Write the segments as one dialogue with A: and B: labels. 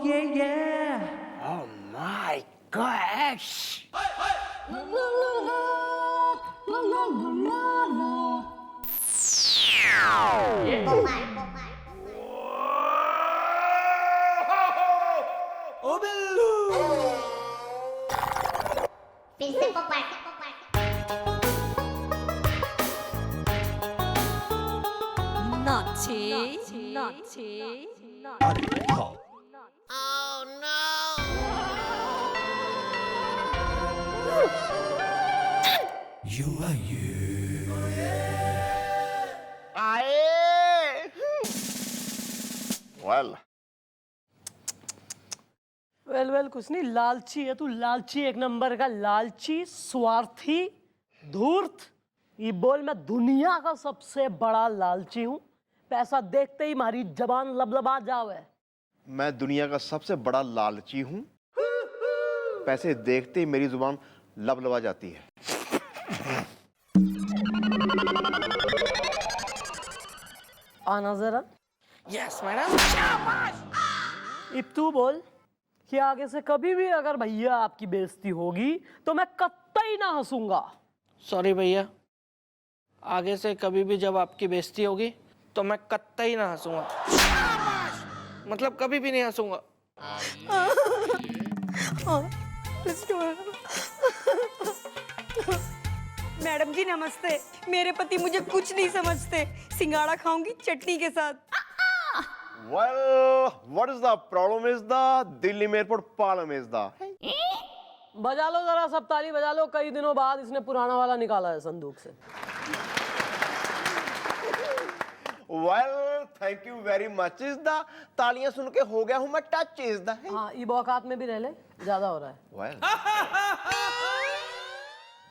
A: yeah.
B: Oh my gosh.
A: O Billu.
C: Naughty, naughty,
A: अरे हाँ। You are you.
B: आए। Well.
D: Well कुछ नहीं, लालची है तू, लालची, एक नंबर का लालची, स्वार्थी, धूर्त। ये बोल मैं दुनिया का सबसे बड़ा लालची हूँ, पैसा देखते ही हमारी जबान लबलबा जावे।
B: मैं दुनिया का सबसे बड़ा लालची हूँ, पैसे देखते ही मेरी जुबान लबलबा जाती है।
D: आना जरा।
E: Yes madam.
D: अब तू बोल कि आगे से कभी भी अगर भैया आपकी बेइज्जती होगी तो मैं कतई ना हंसूंगा।
E: सॉरी भैया, आगे से कभी भी जब आपकी बेइज्जती होगी तो मैं कतई ना हंसूंगा, मतलब कभी भी नहीं हंसूंगा।
F: मैडम जी नमस्ते, मेरे पति मुझे कुछ नहीं समझते, सिंगाड़ा खाऊंगी चटनी के साथ।
B: Well, what is the problem is the Delhi में एयरपोर्ट प्रॉब्लम is the
D: बजा लो जरा सब ताली बजा लो, कई दिनों बाद इसने पुराना वाला निकाला है संदूक से।
B: Well, thank you very much is the तालियां सुन के हो गया हूँ मैं टच is the
D: हाँ, ये औकात में भी रह ले, ज्यादा हो रहा है।
B: Well,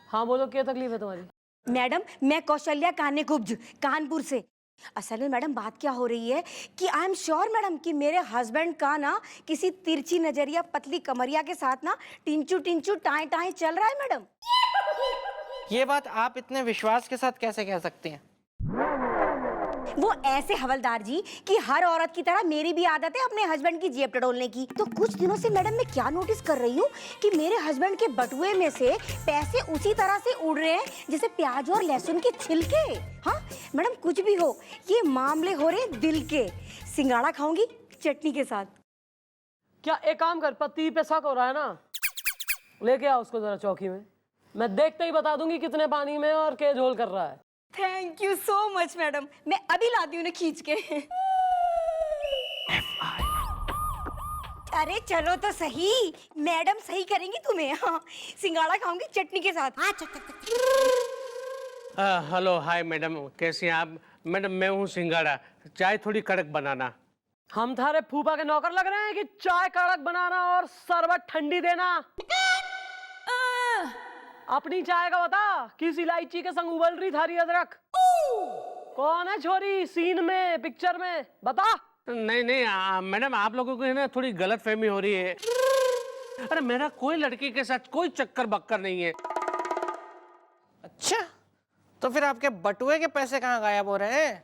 D: हाँ बोलो, क्या तकलीफ है तुम्हारी?
F: मैडम मैं कौशल्या कानेकुब्ज कानपुर से। असल में मैडम बात क्या हो रही है कि आई एम श्योर मैडम कि मेरे हस्बैंड का ना किसी तिरछी नजरिया पतली कमरिया के साथ ना टिंचू टिंचू टाएं टाएं चल रहा है मैडम।
E: ये बात आप इतने विश्वास के साथ कैसे कह सकती हैं?
F: वो ऐसे हवलदार जी कि हर औरत की तरह मेरी भी आदत है अपने हस्बैंड की जेब टटोलने की। तो कुछ दिनों से मैडम मैं क्या नोटिस कर रही हूँ कि मेरे हस्बैंड के बटुए में से पैसे उसी तरह से उड़ रहे हैं जैसे प्याज और लहसुन के छिलके। हाँ मैडम कुछ भी हो, ये मामले हो रहे दिल के। सिंगाड़ा खाऊंगी चटनी के साथ।
D: क्या एक काम कर, पति पे शक हो रहा है ना, लेके आओ उसको जरा चौकी में, मैं देखते ही बता दूंगी कितने पानी में और क्या झोल कर रहा है।
F: Thank you so much madam, मैं अभी लाती हूँ उन्हें खींच के। अरे चलो तो सही, मैडम सही करेंगी तुम्हें। हाँ सिंगाड़ा खाऊंगी चटनी के साथ।
G: हेलो हाय मैडम, कैसी हैं आप? मैडम मैं हूँ सिंगाड़ा, चाय थोड़ी कड़क बनाना।
D: हम थारे फूफा के नौकर लग रहे हैं कि चाय कड़क बनाना और शरबत ठंडी देना? अपनी चाय का बता, किस इलायची के संग उबल रही थारी अदरक? कौन है छोरी सीन में, पिक्चर में, बता।
G: नहीं मैडम, आप लोगों को है ना थोड़ी गलत फहमी हो रही है। अरे मेरा कोई लड़की के साथ कोई चक्कर बक्कर नहीं है।
E: अच्छा, तो फिर आपके बटुए के पैसे कहाँ गायब हो रहे हैं?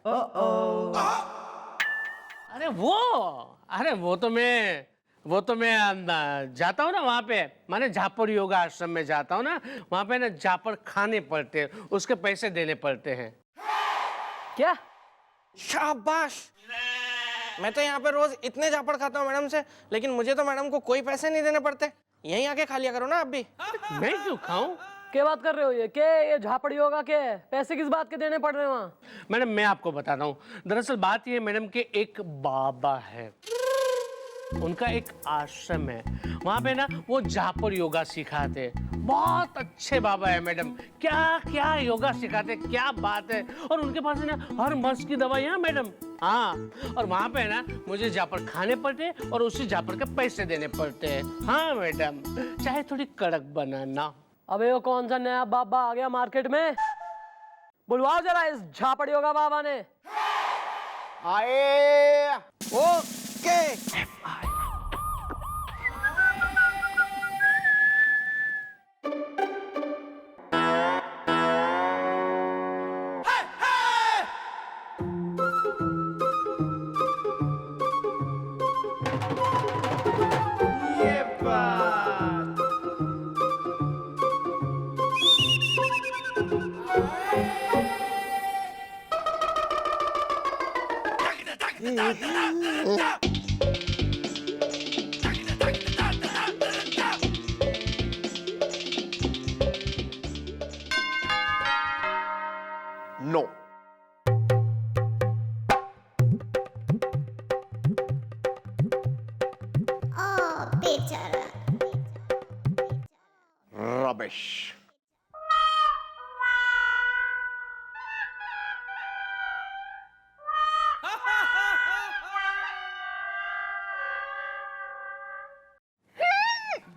G: अरे वो तो मैं जाता हूँ ना वहाँ पे, माने झापड़ योगा आश्रम में जाता हूँ ना, वहाँ पे ना झापड़ खाने पड़ते हैं, उसके पैसे देने पड़ते हैं।
D: क्या?
E: शाबाश। मैं तो यहाँ पे रोज इतने झापड़ खाता हूँ मैडम से, लेकिन मुझे तो मैडम को कोई पैसे नहीं देने पड़ते। यहीं आके खा लिया करो ना आप भी।
G: मैं क्यों खाऊं?
D: क्या बात कर रहे हो? ये झापड़ योगा के पैसे किस बात के देने पड़ रहे हैं वहाँ?
G: मैडम मैं आपको बताता हूँ, दरअसल बात ये मैडम के एक बाबा है, उनका एक आश्रम है, वहाँ पे ना वो झापड़ योगा सिखाते हैं। बहुत अच्छे बाबा है मैडम, क्या क्या योगा सिखाते, क्या बात है। और उनके पास है ना हर मर्ज की दवाई है मैडम। हाँ, और वहाँ पे ना मुझे झापड़ खाने पड़ते हैं और उसी झापड़ के पैसे देने पड़ते हैं। हाँ मैडम, चाहे थोड़ी कड़क बनाना।
D: अबे वो कौन सा नया बाबा आ गया मार्केट में? बुलवाओ जरा इस झापड़ योगा बाबा ने।
B: आए।
E: ओके।
B: शाबाश।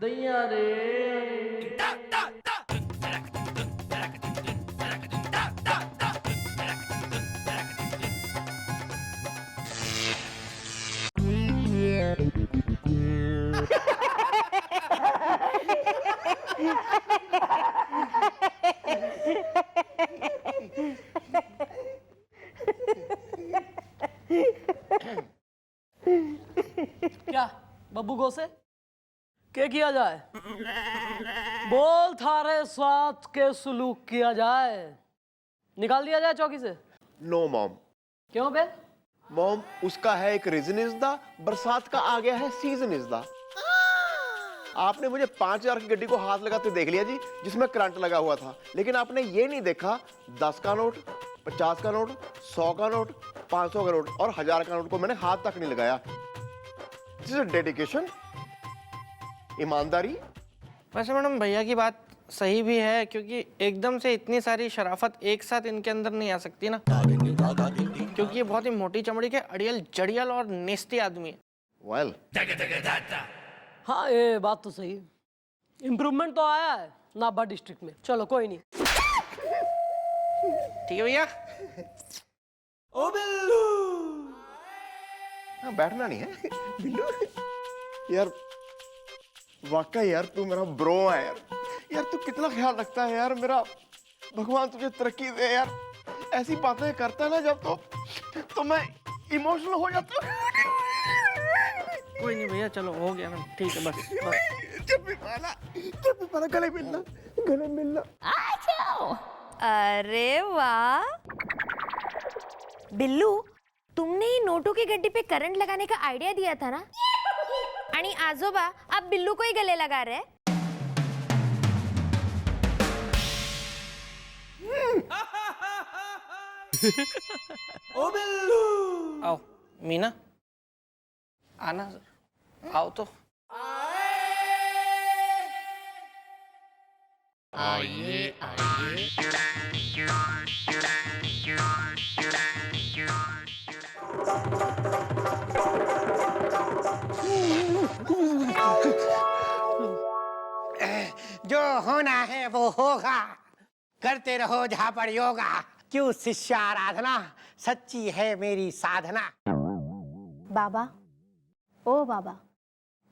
E: दैया रे।
D: क्या बब्बू गोसे क्या किया जाए? बोल थारे साथ के सुलूक किया जाए, निकाल दिया जाए चौकी से?
B: No mom.
D: क्यों बे?
B: मॉम उसका है एक रीजन इज द बरसात का आ गया है सीजन इज द। आपने मुझे 5,000 की गड्डी को हाथ लगाते देख लिया जी, जिसमें करंट लगा हुआ था, लेकिन आपने ये नहीं देखा 10 का नोट, 50 का नोट, 100 का नोट, 500 का नोट और 1000 का नोट को मैंने हाथ तक नहीं लगाया। दिस इज डेडिकेशन, ईमानदारी।
E: वैसे मैडम भैया की बात सही भी है, क्योंकि एकदम से इतनी सारी शराफत एक साथ इनके अंदर नहीं आ सकती ना, क्योंकि ये बहुत ही मोटी चमड़ी के अड़ियल जड़ियल और नेस्ती आदमी है।
B: वेल
D: हाँ ये बात तो सही, इम्प्रूवमेंट तो आया है नाभा डिस्ट्रिक्ट में। चलो कोई नहीं।
E: ठीक है भैया।
A: ओ बिल्लू।
B: हाँ, बैठना नहीं है बिल्लू। यार वाकई यार तू मेरा ब्रो है यार। यार तू कितना ख्याल रखता है यार मेरा। भगवान तुझे तरक्की दे यार। ऐसी बातें करता है ना जब तो मैं इमोशनल हो जाता हूँ।
E: कोई नहीं भैया, चलो हो गया ना, ठीक है बस बस।
B: जब भी पाला गले मिलना।
F: अरे वाह बिल्लू, तुमने ही नोटों की गड्डी पे करंट लगाने का आइडिया दिया था ना? आणि आजोबा अब बिल्लू को ही गले लगा रहे।
A: ओ बिल्लू।
E: आओ मीना, आना, आओ तो।
C: जो होना है वो होगा, करते रहो झापड़ योगा। क्यों शिष्य आराधना, सच्ची है मेरी साधना।
H: बाबा, ओ बाबा,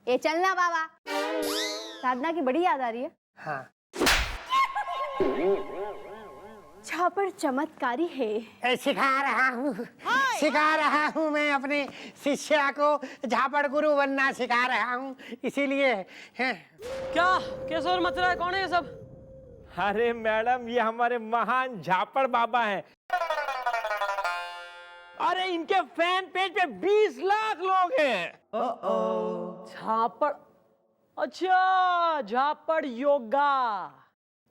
H: ये चलना बाबा, साधना की बड़ी याद आ रही है।
C: हाँ
H: झापड़ चमत्कारी है।
C: सिखा रहा हूँ मैं अपने शिष्य को, झापड़ गुरु बनना सिखा रहा हूँ, इसीलिए हैं।
D: क्या केसर मच रहा है? कौन है ये सब?
I: अरे मैडम, ये हमारे महान झापड़ बाबा हैं। अरे इनके फैन पेज पे 20 लाख लोग हैं।
D: झापड़, अच्छा झापड़ योगा।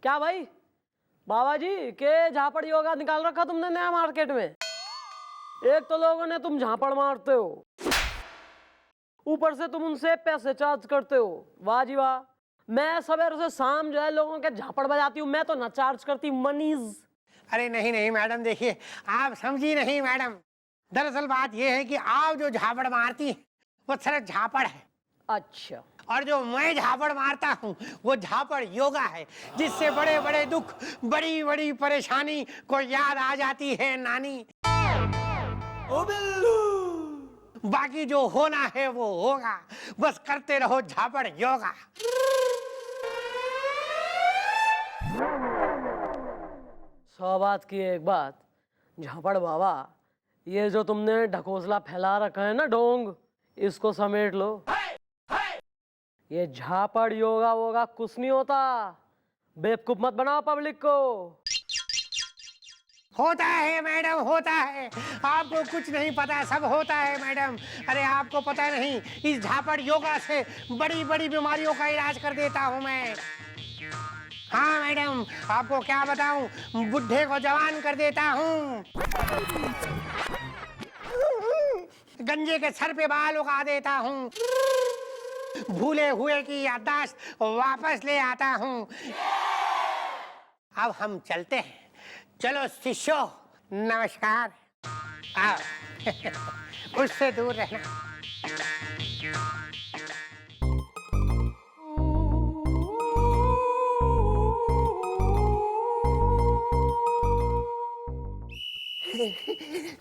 D: क्या भाई बाबा जी के झापड़ योगा निकाल रखा तुमने नया मार्केट में? एक तो लोगों ने तुम झापड़ मारते हो, ऊपर से तुम उनसे पैसे चार्ज करते हो। वाह जी वाह। मैं सवेरे से शाम जो है लोगों के झापड़ बजाती हूँ, मैं तो ना चार्ज करती मनीज।
C: अरे नहीं मैडम, देखिए आप समझी नहीं मैडम। दरअसल बात यह है कि आप जो झापड़ मारती हैं वो सिर्फ झापड़ है।
D: अच्छा।
C: और जो मैं झापड़ मारता हूँ वो झापड़ योगा है, जिससे बड़े बड़े दुख, बड़ी बड़ी परेशानी को याद आ जाती है नानी।
A: ओ बिल्लू।
C: बाकी जो होना है वो होगा, बस करते रहो झापड़ योगा।
D: सौ बात की एक बात, झापड़ बाबा, ये जो तुमने ढकोसला फैला रखा है ना ढोंग, इसको समेट लो। ये झापड़ योगा वोगा कुछ नहीं होता। बेवकूफ मत बनाओ पब्लिक को।
C: होता है मैडम, होता है। आपको कुछ नहीं पता, सब होता है मैडम। अरे आपको पता नहीं, इस झापड़ योगा से बड़ी बड़ी बीमारियों का इलाज कर देता हूँ मैं। हाँ मैडम, आपको क्या बताऊं, बुढ़े को जवान कर देता हूँ, गंजे के सर पे बाल उगा देता हूँ, भूले हुए की याददाश्त वापस ले आता हूँ। अब हम चलते हैं। चलो शिष्यो, नमस्कार। आओ। उससे दूर रहना।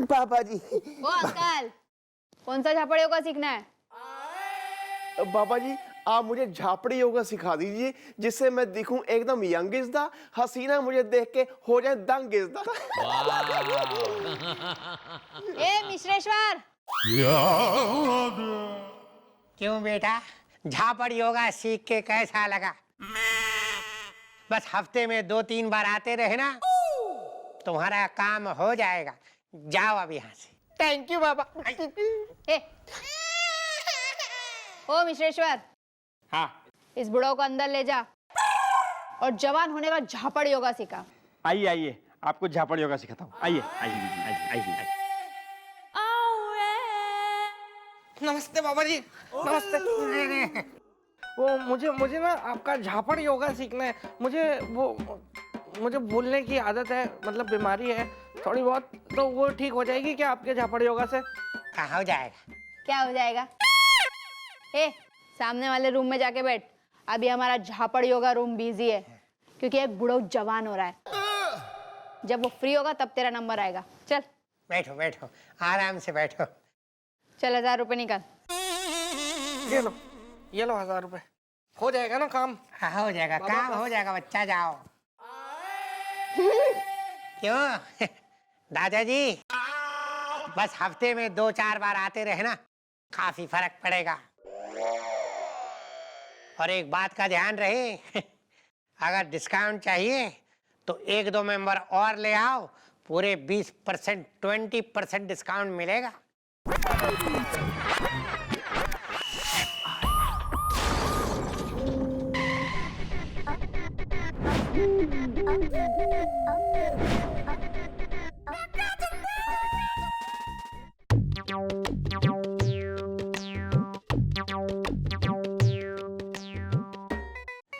B: पापा जी,
H: वो अंकल, कौन सा झापड़ योगा सीखना है?
B: पापा जी आप मुझे झापड़ी योगा सिखा दीजिए, जिससे मैं दिखूं एकदम यंग इज द, हसीना मुझे देख के हो जाए दंग इज द।
H: ए मिश्रेश्वर,
C: क्यों बेटा, झापड़ योगा सीख के कैसा लगा? बस हफ्ते में 2-3 बार आते रहे ना, तुम्हारा काम हो जाएगा। जाओ अब यहाँ से।
E: थैंक यू बाबा।
H: ए, ओ मिश्रेश्वर,
I: हाँ
H: इस बुढ़ो को अंदर ले जा और जवान होने का झापड़ योगा सिखा।
I: आइए आइए, आपको झापड़ योगा सिखाता हूँ। आइए आइए आइए आइए आइए।
E: नमस्ते बाबा जी, नमस्ते। वो मुझे ना आपका झापड़ योगा सीखना है। मुझे भूलने की आदत है, मतलब बीमारी है थोड़ी बहुत, तो वो ठीक हो जाएगी क्या आपके झापड़ योगा से?
C: कहाँ हो जाएगा?
H: क्या हो जाएगा? ए, सामने वाले रूम में जाके बैठ। अभी हमारा झापड़ योगा रूम बिजी है क्योंकि एक बुढ़ो जवान हो रहा है। जब वो फ्री होगा तब तेरा नंबर आएगा। चल
C: बैठो बैठो, आराम से बैठो।
H: चल 1000 रुपए निकाल।
E: ये लो 1000 रुपए। हो जाएगा ना काम?
C: हाँ हो जाएगा, काम हो जाएगा बच्चा, जाओ। क्यों दादाजी, बस हफ्ते में 2-4 बार आते रहे ना, काफी फर्क पड़ेगा। और एक बात का ध्यान रहे, अगर डिस्काउंट चाहिए तो 1-2 मेंबर और ले आओ, पूरे 20% 20% डिस्काउंट मिलेगा।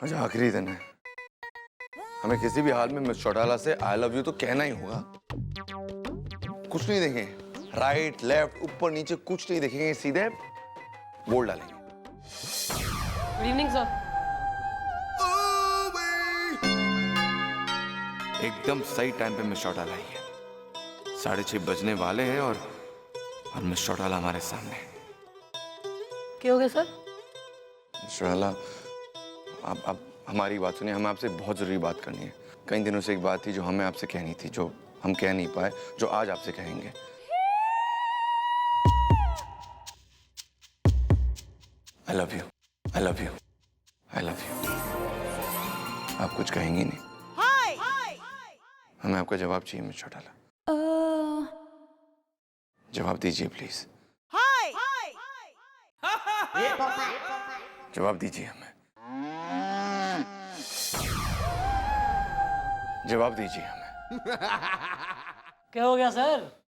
J: आज आखिरी दिन है, हमें किसी भी हाल में मिस चौटाला से आई लव यू तो कहना ही होगा। कुछ नहीं देखेंगे, राइट लेफ्ट ऊपर नीचे कुछ नहीं देखेंगे, सीधे बोल डालेंगे।
D: Good evening sir.
J: एकदम सही टाइम पे मिस चौटाला आई है। 6:30 बजने वाले हैं और मिस चौटाला हमारे सामने है।
D: क्या हो गया सर?
J: मिस चौटाला, आप हमारी बात सुनिए, हमें आपसे बहुत जरूरी बात करनी है। कई दिनों से एक बात थी जो हमें आपसे कहनी थी, जो हम कह नहीं पाए, जो आज आपसे कहेंगे। I love you, I love you, I love you. आप कुछ कहेंगी नहीं? हमें आपका जवाब चाहिए मिस चौटाला। जवाब दीजिए प्लीज। जवाब दीजिए हमें, जवाब दीजिए हमें।
D: क्या हो गया सर?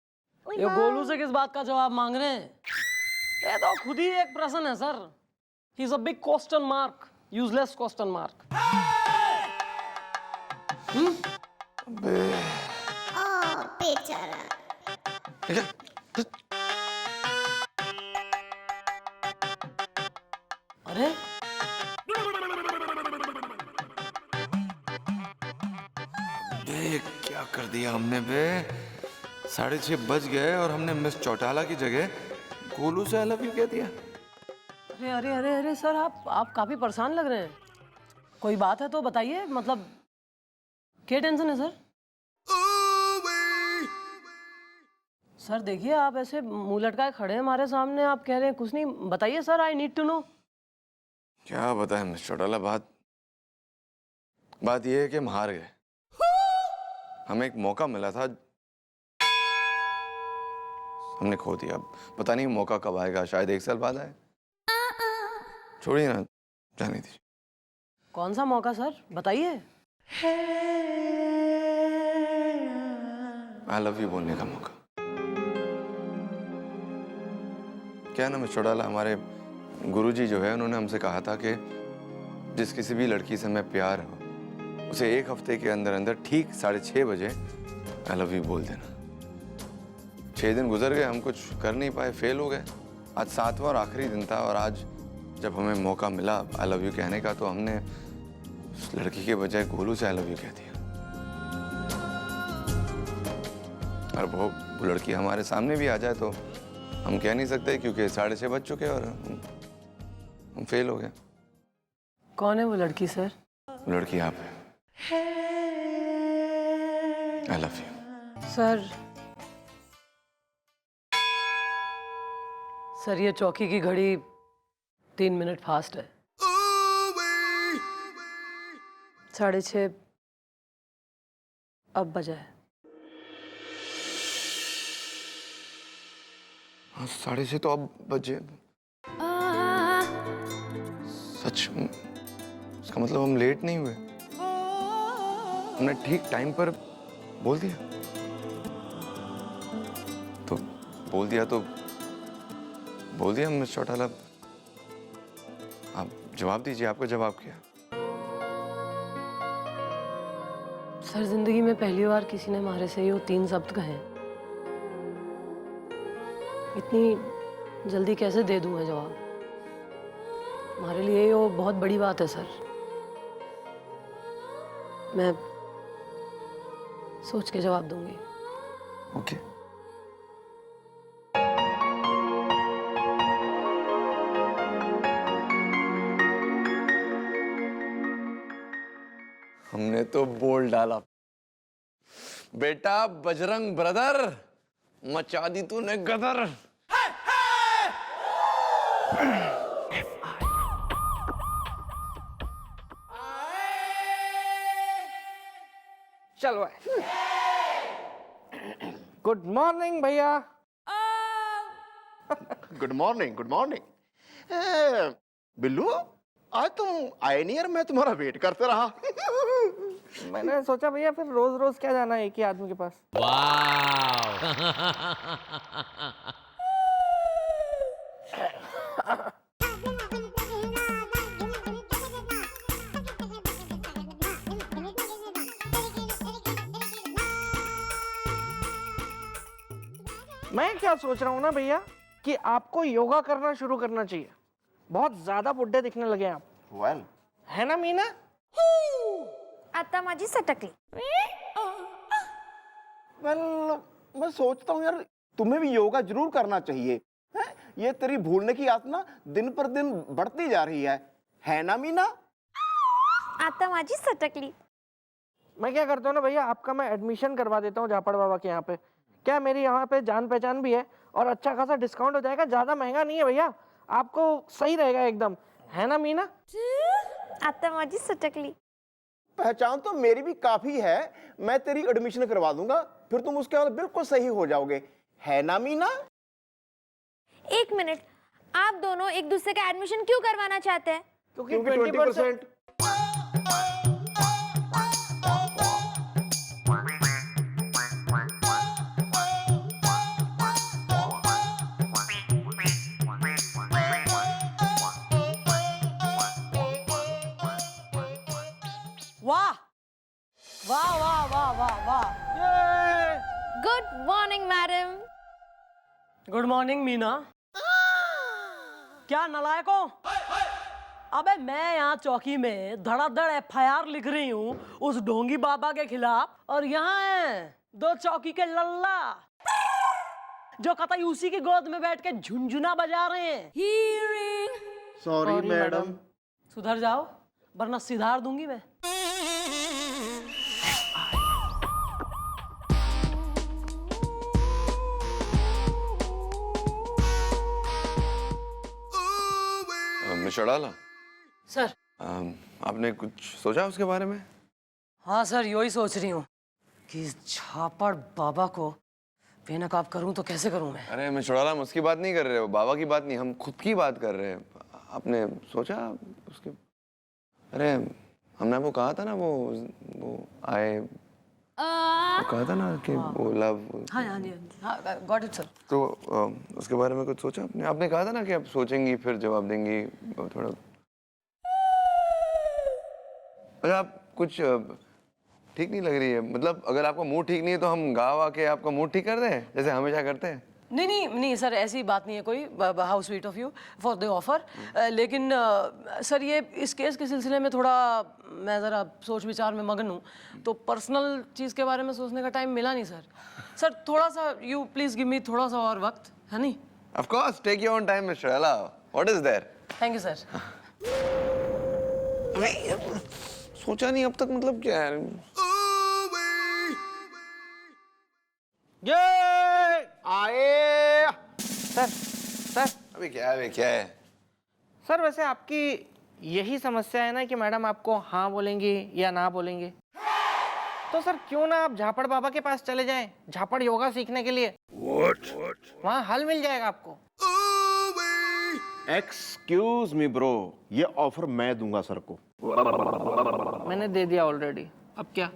D: ये गोलू से किस बात का जवाब मांग रहे हैं? ये तो खुद ही एक प्रश्न है sir. He is a big question mark, useless question mark. अरे
J: क्या कर दिया हमने बे? 6:30 बज गए और हमने मिस चौटाला की जगह गोलू से आई लव यू कह दिया।
D: अरे अरे अरे अरे सर, आप काफी परेशान लग रहे हैं। कोई बात है तो बताइए, मतलब क्या टेंशन है सर? सर देखिए, आप ऐसे मुंह लटकाए खड़े हैं हमारे सामने, आप कह रहे हैं कुछ नहीं। बताइए sir, I need to know.
J: क्या बताएं मिस चौटाला, बात यह है कि हम हार गए। हमें एक मौका मिला था, हमने खो दिया। अब पता नहीं मौका कब आएगा, शायद 1 साल बाद आए। छोड़िए ना, जाने दीजिए।
D: कौन सा मौका सर, बताइए।
J: आई लव यू बोलने का मौका। क्या ना मिस चौटाला, हमारे गुरुजी जो है उन्होंने हमसे कहा था कि जिस किसी भी लड़की से हमें प्यार हो उसे 1 हफ्ते के अंदर अंदर ठीक 6:30 बजे आई लव यू बोल देना। 6 दिन गुजर गए, हम कुछ कर नहीं पाए, फेल हो गए। आज 7वां और आखिरी दिन था और आज जब हमें मौका मिला आई लव यू कहने का तो हमने उस लड़की के बजाय गोलू से आई लव यू कह दिया। और वो लड़की हमारे सामने भी आ जाए तो हम कह नहीं सकते क्योंकि 6:30 बज चुके और हम फेल हो गए।
D: कौन है वो लड़की सर?
J: लड़की आप है। I love you.
D: सर ये चौकी की घड़ी 3 मिनट फास्ट है। 6:30 अब बजा है।
J: हाँ 6:30 तो अब बजे। सच? इसका मतलब हम लेट नहीं हुए, हमने ठीक टाइम पर बोल दिया। तो बोल दिया मिस चौटाला। आप जवाब दीजिए, आपका जवाब क्या?
D: सर जिंदगी में पहली बार किसी ने हमारे से ये 3 शब्द कहे। इतनी जल्दी कैसे दे दूं मैं जवाब? हमारे लिए ये बहुत बड़ी बात है सर। मैं सोच के जवाब दूंगी।
J: ओके। हमने तो बोल डाला बेटा, बजरंग ब्रदर, मचा दी तूने गदर।
E: चलो गुड मॉर्निंग भैया।
B: Good morning, good morning. Billu, आज तुम आए नहीं यार, मैं तुम्हारा वेट करते रहा।
E: मैंने सोचा भैया फिर रोज रोज क्या जाना है एक ही आदमी के पास। मैं क्या सोच रहा हूँ ना भैया कि आपको योगा करना शुरू करना चाहिए। बहुत ज्यादा बुड्ढे दिखने लगे आप।
B: वेल,
E: है ना मीना?
F: आता माझी सटकली।
B: मैं सोचता हूँ यार तुम्हें भी योगा जरूर करना चाहिए। हैं? ये तेरी भूलने की आदत ना दिन पर दिन बढ़ती जा रही है ना मीना?
F: आता माझी सटकली।
E: मैं क्या करता हूँ ना भैया, आपका मैं एडमिशन करवा देता हूँ झापड़ बाबा के यहाँ पे। क्या मेरी यहाँ पे जान पहचान भी है और अच्छा खासा डिस्काउंट हो जाएगा। ज्यादा महंगा नहीं है भैया, आपको सही रहेगा एकदम। है ना मीना?
F: आता माझी सटकली।
B: पहचान तो मेरी भी काफी है, मैं तेरी एडमिशन करवा दूंगा, फिर तुम उसके बाद बिल्कुल सही हो जाओगे। है ना मीना?
F: 1 मिनट, आप दोनों एक दूसरे का एडमिशन क्यों करवाना चाहते हैं?
B: क्योंकि 20%।
D: वाह वाह वाह वाह वाह वाह।
H: Good morning madam.
D: Good morning Meena. क्या नालायको? अबे मैं यहाँ चौकी में धड़ाधड़ FIR लिख रही हूँ उस ढोंगी बाबा के खिलाफ, और यहाँ है 2 चौकी के लल्ला जो कतई उसी की गोद में बैठ के झुनझुना बजा रहे हैं।
B: Sorry madam.
D: सुधर जाओ वरना सिधार दूंगी मैं।
J: Miss Chautala
D: sir.
J: आपने कुछ सोचा उसके बारे में?
D: हाँ सर, यही सोच रही हूँ कि इस झापड़ बाबा को बेनकाब करूँ तो कैसे करूँ मैं।
J: अरे मिस चौटाला, हम उसकी बात नहीं कर रहे, हो बाबा की बात नहीं, हम खुद की बात कर रहे हैं। आपने सोचा उसके? अरे हमने आपको कहा था ना वो आए, वो कहा था ना कि वो लव।
D: हाँ हाँ जी हाँ, गॉट इट सर।
J: तो उसके बारे में कुछ सोचा आपने? आपने कहा था ना कि आप सोचेंगी फिर जवाब देंगी थोड़ा। अच्छा आप कुछ ठीक नहीं लग रही है, मतलब अगर आपका मूड ठीक नहीं है तो हम गाँव आके आपका मूड ठीक कर दें जैसे हमेशा करते हैं।
D: नहीं नहीं नहीं सर, ऐसी बात नहीं है कोई। How sweet of you for the offer. लेकिन सर ये इस केस के सिलसिले में थोड़ा मैं ज़रा सोच विचार में मगन हूँ, तो पर्सनल चीज़ के बारे में सोचने का टाइम मिला नहीं सर। सर थोड़ा सा यू प्लीज़ गिव मी थोड़ा सा और वक्त, है नहीं?
J: Of course, take your own time, Mr. Ella. What is there?
D: Thank you sir.
J: सोचा नहीं अब तक, मतलब क्या है?
E: ये
B: आए
E: सर
J: अबे क्या है?
E: सर वैसे आपकी यही समस्या है ना कि मैडम आपको हाँ बोलेंगी या ना बोलेंगे, तो सर क्यों ना आप झापड़ बाबा के पास चले जाएं झापड़ योगा सीखने के लिए। वहाँ हल मिल जाएगा आपको।
B: एक्सक्यूज मी ब्रो, ये ऑफर मैं दूंगा सर को।
E: मैंने दे दिया ऑलरेडी, अब क्या?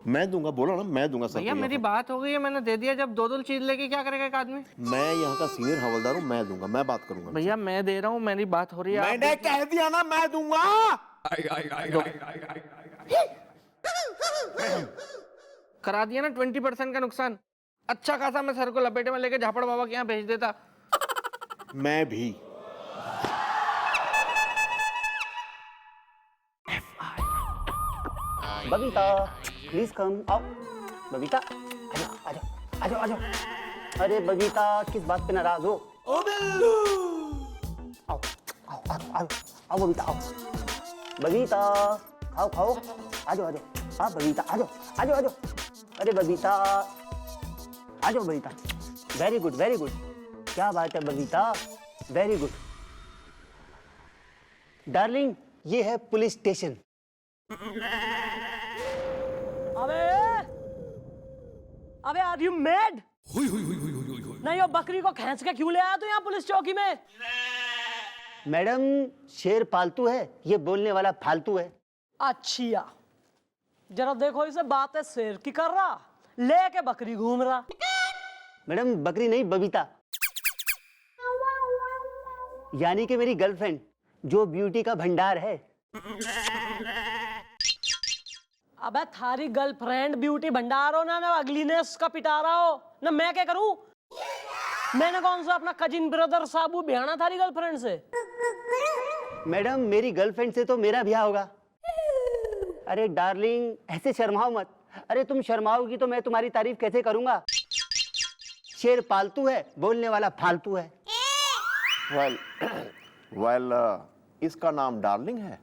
B: मैं दूंगा, बोला ना मैं दूंगा सर
E: भैया
B: को।
E: मेरी बात हो गई है, मैंने दे दिया। जब दो दो चीज लेके क्या करेगा एक आदमी?
B: मैं यहाँ का सीनियर हवलदार हूँ, मैं दूंगा, मैं बात करूंगा।
E: भैया मैं दे रहा हूँ, मेरी बात हो रही है।
B: मैंने कह दिया ना मैं दूंगा।
E: करा दिया ना 20% का नुकसान। अच्छा खासा मैं सर को लपेटे में लेके झापड़ बाबा के यहाँ भेज देता।
B: मैं भी।
K: बबीता प्लीज कम आओ। बबीता आ जाओ। अरे बबीता किस बात पे नाराज हो?
A: ओ बिल्लू।
K: आओ बबीता आओ। बबीता खाओ आ जाओ। हाँ बबीता आ जाओ। अरे बबीता आ जाओ बबीता। वेरी गुड क्या बात है बबीता, वेरी गुड। डार्लिंग ये है पुलिस स्टेशन।
D: अबे आर यू मैड? नहीं, वो बकरी को खींच के क्यों ले आया तू यहाँ पुलिस चौकी में?
K: मैडम शेर पालतू है, ये बोलने वाला फालतू है।
D: अच्छा जरा देखो इसे, बात है शेर की कर रहा, लेके बकरी घूम रहा।
K: मैडम बकरी नहीं बबीता, यानी कि मेरी गर्लफ्रेंड जो ब्यूटी का भंडार है।
D: अबे थारी गर्लफ्रेंड ब्यूटी भंडार हो ना अगलीनेस का पिटारा हो ना, मैं क्या करूं? मैंने कौन सा अपना कजिन ब्रदर साबू बिहाना थारी गर्लफ्रेंड से?
K: मैडम मेरी गर्लफ्रेंड से तो मेरा ब्याह होगा। अरे डार्लिंग ऐसे शर्माओ मत। अरे तुम शर्माओगी तो मैं तुम्हारी तारीफ कैसे करूंगा? शेर पालतू है, बोलने वाला फालतू है।
B: वेल इसका नाम डार्लिंग है?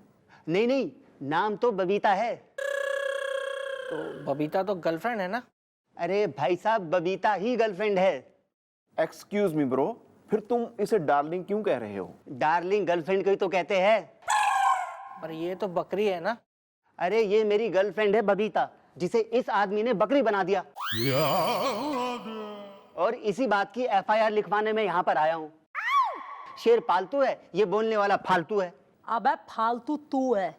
K: नहीं नाम तो बबीता है।
E: तो बबीता तो गर्लफ्रेंड है ना?
K: अरे भाई साहब बबीता ही गर्लफ्रेंड है।
B: एक्सक्यूज मी ब्रो, फिर तुम इसे डार्लिंग क्यों कह रहे हो?
K: डार्लिंग गर्लफ्रेंड को ही तो कहते हैं।
E: पर ये तो बकरी है ना?
K: अरे ये मेरी गर्लफ्रेंड है बबीता, जिसे इस आदमी ने बकरी बना दिया। और इसी बात की FIR लिखवाने में यहाँ पर आया हूँ। शेर पालतू है, ये बोलने वाला फालतू है।
D: अबे फालतू तू है।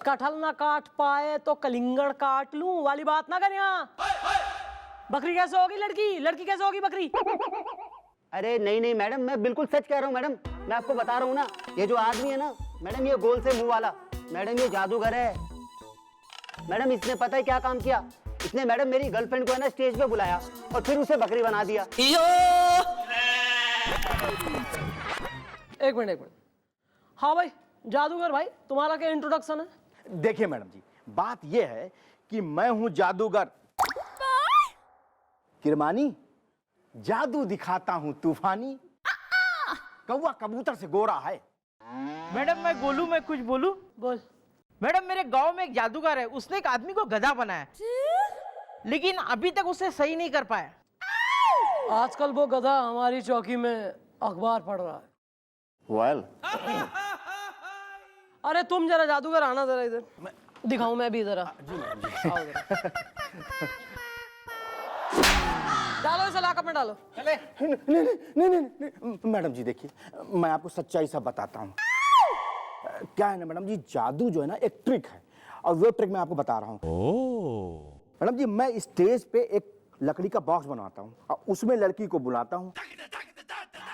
D: कटहल ना काट पाए तो कलिंगड़ काट लूं वाली बात ना कर यहाँ। बकरी कैसे होगी लड़की कैसे होगी बकरी?
K: अरे नहीं मैडम, मैं बिल्कुल सच कह रहा हूँ मैडम। मैं आपको बता रहा हूँ ना, ये जो आदमी है ना मैडम, ये गोल से मुंह वाला, मैडम ये जादूगर है। मैडम इसने पता है क्या काम किया? इसने मैडम मेरी गर्लफ्रेंड को है ना स्टेज पे बुलाया और फिर उसे बकरी बना दिया।
D: एक मिनट। हाँ भाई जादूगर भाई, तुम्हारा क्या इंट्रोडक्शन है?
L: देखिए मैडम जी, बात यह है कि मैं हूं जादूगर किरमानी, जादू दिखाता हूं तूफानी। कौवा कबूतर से गोरा है।
E: मैडम मैं गोलू, मैं कुछ बोलूं?
D: बोल।
E: मैडम मेरे गांव में एक जादूगर है, उसने एक आदमी को गधा बनाया, लेकिन अभी तक उसे सही नहीं कर पाया।
D: आजकल वो गधा हमारी चौकी में अखबार पढ़ रहा है।
B: वेल
D: अरे तुम जरा जादूगर आना जरा इधर, दिखाऊं मैं भी जरा। आओ जरा। डालो इसे लॉकअप में डालो।
L: नहीं मैडम जी देखिए, मैं आपको सच्चाई सब बताता हूँ। क्या है ना मैडम जी, जादू जो है ना एक ट्रिक है, और वो ट्रिक मैं आपको बता रहा हूँ। मैडम जी मैं स्टेज पे एक लकड़ी का बॉक्स बनवाता हूँ और उसमें लड़की को बुलाता हूँ।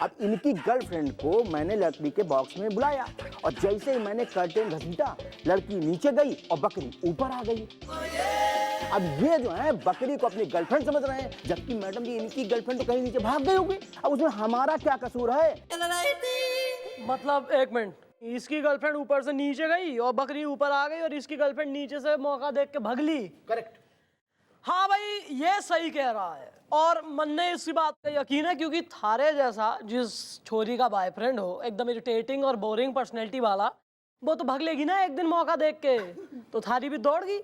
L: अब इनकी गर्लफ्रेंड को मैंने लड़की के बॉक्स में बुलाया और जैसे ही मैंने कर्टेन घसीटा, लड़की नीचे गई और बकरी ऊपर आ गई। अब ये जो है बकरी को अपनी गर्लफ्रेंड समझ रहे हैं, जबकि मैडम जी इनकी गर्लफ्रेंड तो कहीं नीचे भाग गई होगी। अब उसमें हमारा क्या कसूर है?
D: मतलब एक मिनट, इसकी गर्लफ्रेंड ऊपर से नीचे गई और बकरी ऊपर आ गई और इसकी गर्लफ्रेंड नीचे से मौका देख के भगली।
L: करेक्ट।
D: हाँ भाई, ये सही कह रहा है और मन ने इसी बात का यकीन है, क्योंकि थारे जैसा जिस छोरी का बॉयफ्रेंड हो एकदम इरिटेटिंग और बोरिंग पर्सनैलिटी वाला, वो तो भग लेगी ना एक दिन मौका देख के, तो थारी भी दौड़ गई।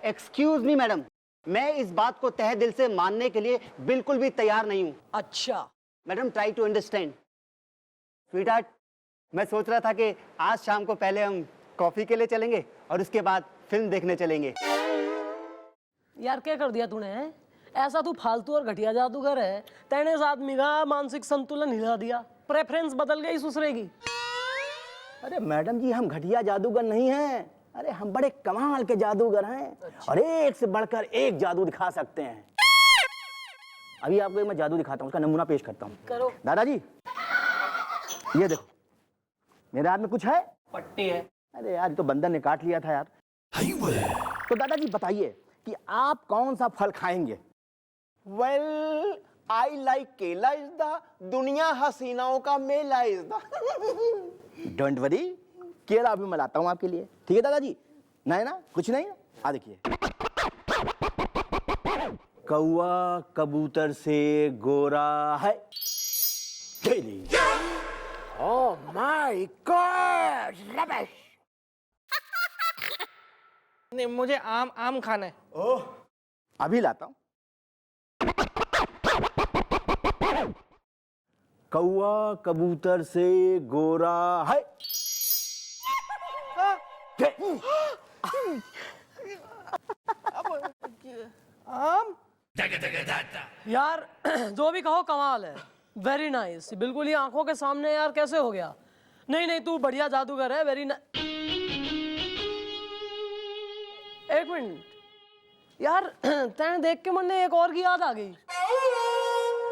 K: एक्सक्यूज मी मैडम, मैं इस बात को तहे दिल से मानने के लिए बिल्कुल भी तैयार नहीं हूँ।
D: अच्छा
K: madam, try to understand. Sweetheart, मैं सोच रहा था कि आज शाम को पहले हम कॉफी के लिए चलेंगे और उसके बाद फिल्म देखने चलेंगे।
D: यार क्या कर दिया तूने हैं? ऐसा तू फालतू और घटिया जादूगर है, तेने इस आदमी का मानसिक संतुलन हिला दिया, प्रेफरेंस बदल गई ससुरे की।
L: अरे मैडम जी, हम घटिया जादूगर नहीं हैं, अरे हम बड़े कमाल के जादूगर हैं। अच्छा। और एक से बढ़कर एक जादू दिखा सकते हैं। अभी आपको एक मैं जादू दिखाता हूँ, उसका नमूना पेश करता हूँ।
D: करो।
L: दादाजी ये देखो, मेरे हाथ में कुछ है?
D: पट्टी है।
L: अरे यार, ये तो बंदर ने काट लिया था यार। तो दादाजी बताइए कि आप कौन सा फल खाएंगे?
B: वेल, आई लाइक केला इज द दुनिया हसीनाओं का मेला इज द।
L: डोंट वरी, केला भी मैं लाता हूँ आपके लिए। ठीक है दादाजी? नहीं ना, कुछ नहीं ना? आ देखिए, कौआ कबूतर से गोरा है। Oh my God, rubbish.
E: नहीं, मुझे आम खाना है।
L: ओह, अभी लाता हूँ। कौआ कबूतर से गोरा है।
E: आम?
D: यार जो भी कहो कमाल है, वेरी नाइस। बिल्कुल ही आंखों के सामने यार कैसे हो गया? नहीं नहीं, तू बढ़िया जादूगर है, वेरी नाइस। एक मिनट यार, तेने देख के मन में एक और की याद आ गई।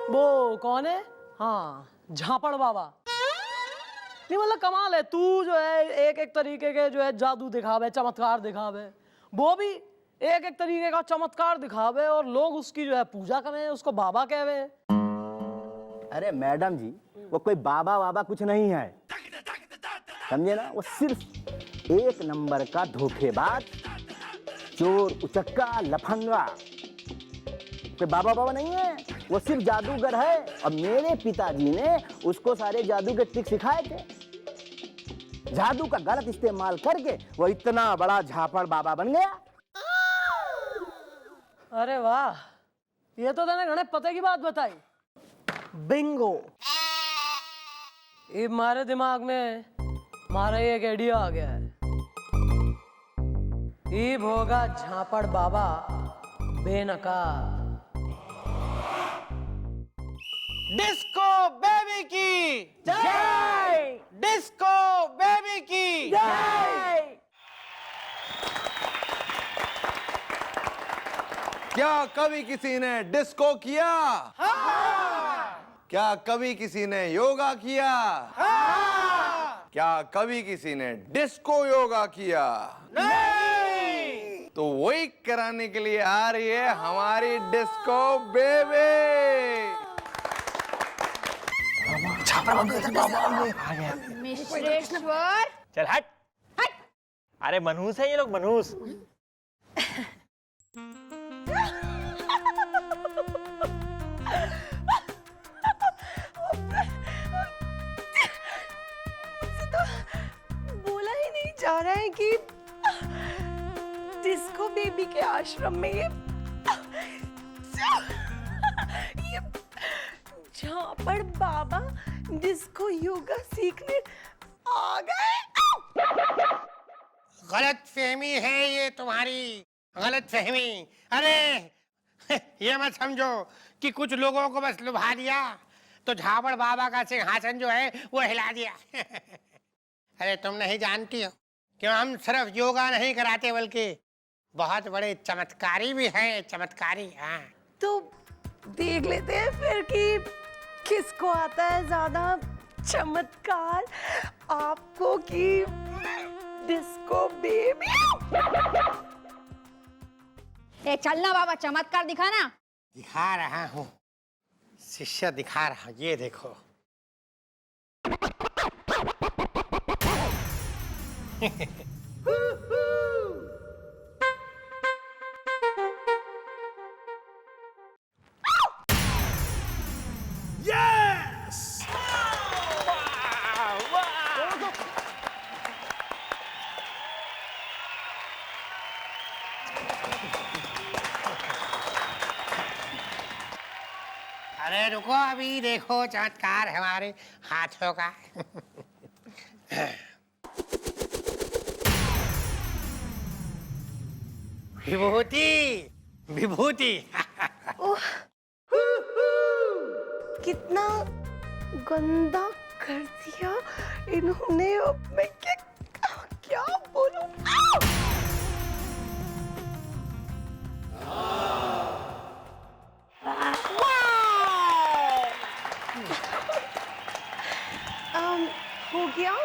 D: वो कौन है? हाँ, झापड़ बाबा। नहीं मतलब कमाल है, तू जो है एक एक तरीके के जो है जादू दिखावे, चमत्कार दिखावे, वो भी एक एक तरीके का चमत्कार दिखावे और लोग उसकी जो है पूजा करें, उसको बाबा कहवे।
L: अरे मैडम जी, वो कोई बाबा वाबा कुछ नहीं है, समझे ना? वो सिर्फ एक नंबर का धोखेबाज, चोर, उचक्का, लफंगा। कोई बाबा बाबा नहीं है, वो सिर्फ जादूगर है। और मेरे पिताजी ने उसको सारे जादू के ट्रिक सिखाए थे। जादू का गलत इस्तेमाल करके वो इतना बड़ा झापड़ बाबा बन गया।
D: अरे वाह, ये तो तूने घणे पते की बात बताई। बिंगो, ये मारे दिमाग में मारा एक आइडिया आ गया है। ये होगा झापड़ बाबा बेनकाब।
E: डिस्को बेबी की जय! डिस्को बेबी की जय!
J: क्या कभी किसी ने डिस्को किया? हाँ! क्या कभी किसी ने योगा किया? हाँ! क्या कभी किसी ने डिस्को योगा किया? नहीं! तो वही कराने के लिए आ रही है हमारी डिस्को बेबी।
H: मिश्रेश्वर,
I: चल हट। अरे मनहूस है ये लोग, मनहूस।
F: बोला ही नहीं जा रहा है कि डिस्को बेबी के आश्रम में ये झापड़ बाबा डिस्को योगा सीखने आ गए।
C: गलत फहमी है ये तुम्हारी, गलत फहमी। अरे ये मत समझो कि कुछ लोगों को बस लुभा दिया तो झापड़ बाबा का सिंहासन जो है वो हिला दिया। अरे तुम नहीं जानती हो कि हम सिर्फ योगा नहीं कराते बल्कि बहुत बड़े चमत्कारी भी हैं, चमत्कारी। हाँ,
F: तो देख लेते हैं फिर कि
D: किसको आता है ज्यादा चमत्कार, आपको कि डिस्को बेबी?
H: ए चलना बाबा, चमत्कार दिखाना।
C: दिखा रहा हूँ शिष्य, दिखा रहा हूँ, ये देखो।
A: Yes!
C: अरे रुको, अभी देखो चमत्कार हमारे हाथों का। विभूति, विभूति।
D: कितना गंदा कर दिया इन्होंने, अब मैं क्या बोलूं? हो गया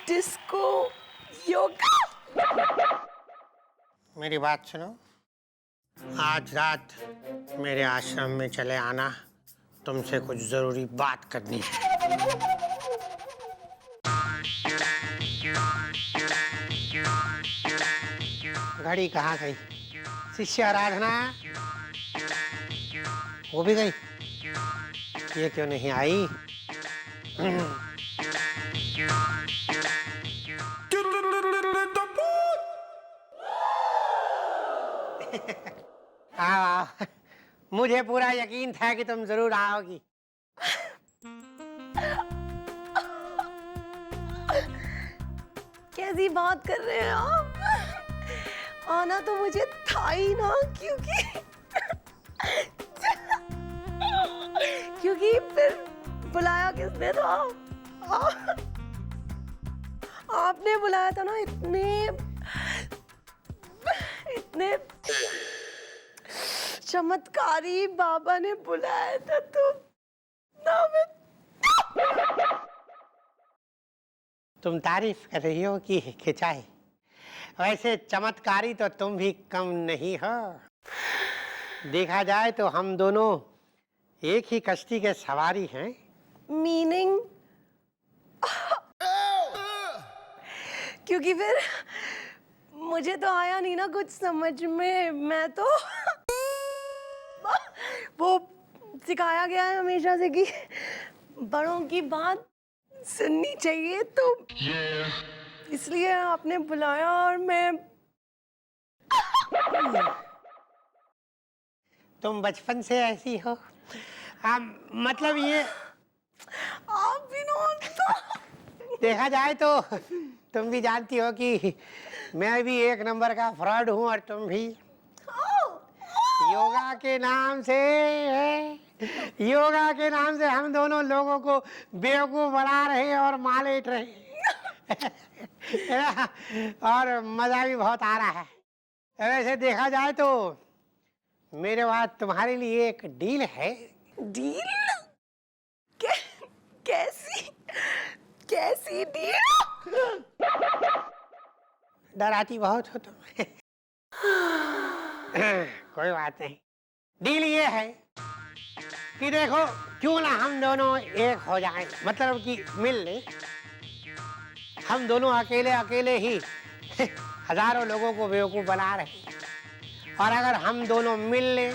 D: डिस्को योगा।
C: मेरी बात सुनो, आज रात मेरे आश्रम में चले आना, तुमसे कुछ जरूरी बात करनी है। घड़ी कहाँ गई? शिष्य आराधना वो भी गई, ये क्यों नहीं आई? आओ, मुझे पूरा यकीन था कि तुम जरूर आओगी।
D: कैसी बात कर रहे हैं आप? आना तो मुझे था ही ना, क्योंकि फिर बुलाया किसने था? आपने बुलाया था ना, इतने चमत्कारी बाबा ने बुलाया था, तो ना मैं।
C: तुम तारीफ कर रही हो कि खिंचाई? वैसे चमत्कारी तो तुम भी कम नहीं हो। देखा जाए तो हम दोनों एक ही कश्ती के सवारी हैं।
D: मीनिंग? क्योंकि फिर मुझे तो आया नहीं ना कुछ समझ में, मैं तो वो सिखाया गया है हमेशा से कि बड़ों की बात सुननी चाहिए, तो इसलिए आपने बुलाया और मैं।
C: तुम बचपन से ऐसी हो। मतलब ये
D: आप भी तो
C: देखा जाए तो तुम भी जानती हो कि मैं भी एक नंबर का फ्रॉड हूँ, और तुम भी। योगा के नाम से हम दोनों लोगों को बेवकूफ बना रहे और मालेट रहे और मजा भी बहुत आ रहा है। वैसे देखा जाए तो मेरे पास तुम्हारे लिए एक डील है।
D: डील? कैसी डील?
C: डराती बहुत हो तुम। कोई बात नहीं। डील ये है कि देखो, क्यों ना हम दोनों एक हो जाएं, मतलब कि मिल ले। हम दोनों अकेले अकेले ही हजारों लोगों को बेवकूफ बना रहे, और अगर हम दोनों मिल ले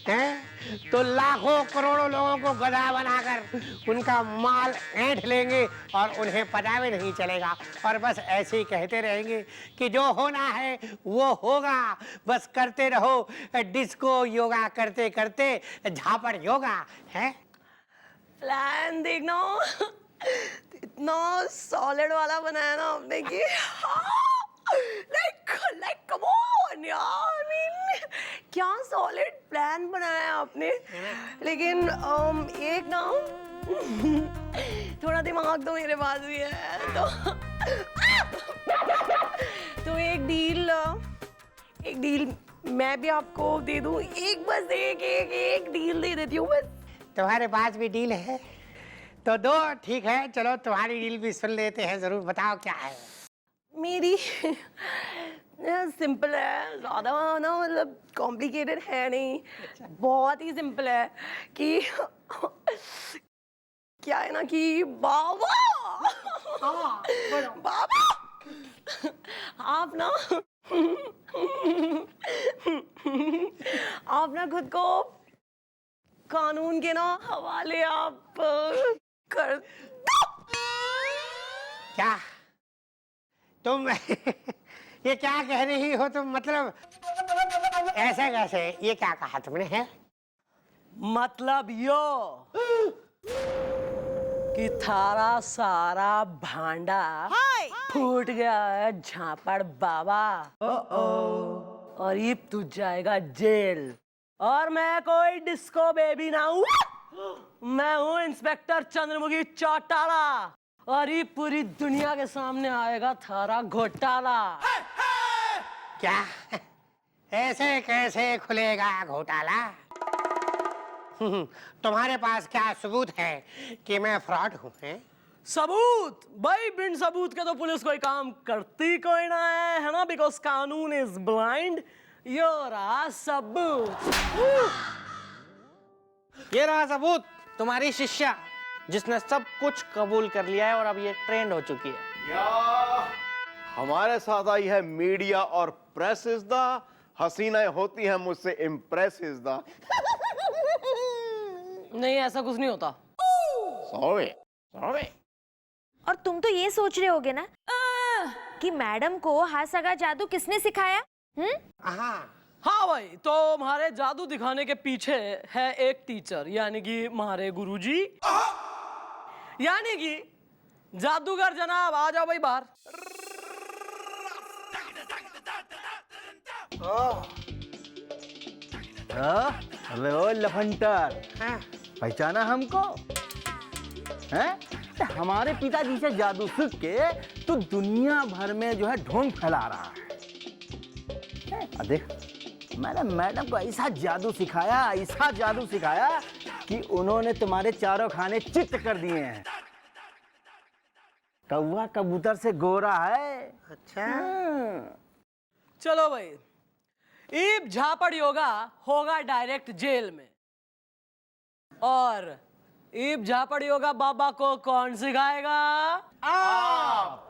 C: हैं तो लाखों करोड़ों लोगों को गधा बनाकर उनका माल ऐंठ लेंगे और उन्हें पता भी नहीं चलेगा, और बस ऐसे ही कहते रहेंगे कि जो होना है वो होगा, बस करते रहो डिस्को योगा करते करते झापड़ योगा है।
D: प्लान देखना, इतना सॉलिड वाला बनाया ना आपने कि like come on यार, I mean, क्या सॉलिड प्लान बनाया आपने। लेकिन एक ना थोड़ा दिमाग तो मेरे पास भी है, तो एक डील मैं भी आपको दे दूं एक, बस एक डील दे देती हूँ बस।
C: तुम्हारे पास भी डील है तो दो, ठीक है, चलो तुम्हारी डील भी सुन लेते हैं, जरूर बताओ क्या है।
D: मेरी सिंपल है, ज़्यादा ना मतलब कॉम्प्लिकेटेड है नहीं, बहुत ही सिंपल है कि क्या है ना कि बाबा बाबा आप ना खुद को कानून के ना हवाले आप कर
C: क्या तुम ये क्या कह रही हो तुम? मतलब ऐसे कैसे, ये क्या कहा तुमने है?
D: मतलब यो कि थारा सारा भांडा फूट गया है झापड़ बाबा। और ये तू जाएगा जेल। और मैं कोई डिस्को बेबी ना हूँ, मैं हूँ इंस्पेक्टर चंद्रमुखी चौटाला। और ये पूरी दुनिया के सामने आएगा थारा घोटाला।
C: क्या ऐसे कैसे खुलेगा घोटाला? तुम्हारे पास क्या सबूत है कि मैं फ्रॉड हूँ?
D: सबूत भाई, बिन सबूत के तो पुलिस कोई काम करती कोई ना है ना, बिकॉज कानून इज ब्लाइंड। ये रहा सबूत।
E: ये रहा सबूत, तुम्हारी शिष्या जिसने सब कुछ कबूल कर लिया है और अब ये ट्रेंड हो चुकी है।
B: हमारे साथ आई है मीडिया और प्रेस इज द हसीनाएं होती हैं मुझसे इम्प्रेस इज द।
D: नहीं, ऐसा कुछ नहीं होता।
B: Sorry sorry.
F: और तुम तो ये सोच रहे होगे ना कि मैडम को हाथ सगा जादू किसने सिखाया?
D: हाँ भाई, तो हमारे जादू दिखाने के पीछे है एक टीचर, यानी कि हमारे गुरुजी, यानी कि जादूगर जनाब। आ जाओ भाई बाहर।
L: अबे ओ लफंटर, पहचाना हमको? हैं? हमारे पिताजी से जादू सीख के तू दुनिया भर में जो है ढोंग फैला रहा है। देख, मैंने मैडम को ऐसा जादू सिखाया कि उन्होंने तुम्हारे चारों खाने चित्त कर दिए हैं। कौवा कबूतर से गोरा है।
C: अच्छा,
D: चलो भाई, ईब झापड़ योगा होगा डायरेक्ट जेल में। और ईब झापड़ योगा बाबा को कौन सिखाएगा? आप।